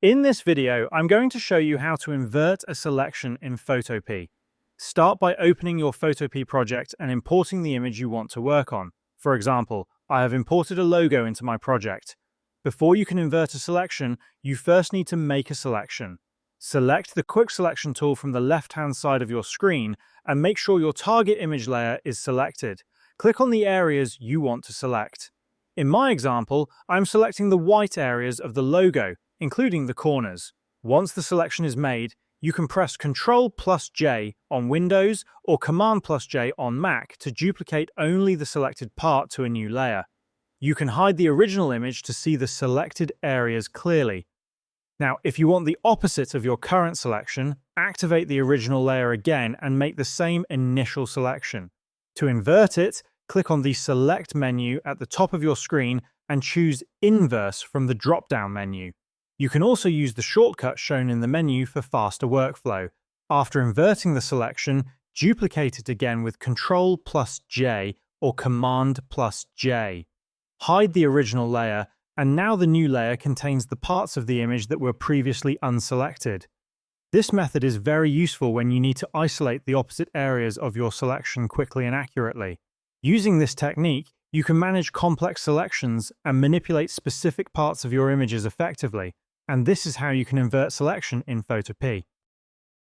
In this video, I'm going to show you how to invert a selection in Photopea. Start by opening your Photopea project and importing the image you want to work on. For example, I have imported a logo into my project. Before you can invert a selection, you first need to make a selection. Select the Quick Selection tool from the left-hand side of your screen and make sure your target image layer is selected. Click on the areas you want to select. In my example, I'm selecting the white areas of the logo, including the corners. Once the selection is made, you can press Ctrl+J on Windows or Command+J on Mac to duplicate only the selected part to a new layer. You can hide the original image to see the selected areas clearly. Now, if you want the opposite of your current selection, activate the original layer again and make the same initial selection. To invert it, click on the Select menu at the top of your screen and choose Inverse from the drop-down menu. You can also use the shortcut shown in the menu for faster workflow. After inverting the selection, duplicate it again with Ctrl+J or Command+J. Hide the original layer, and now the new layer contains the parts of the image that were previously unselected. This method is very useful when you need to isolate the opposite areas of your selection quickly and accurately. Using this technique, you can manage complex selections and manipulate specific parts of your images effectively, and this is how you can invert selection in Photopea.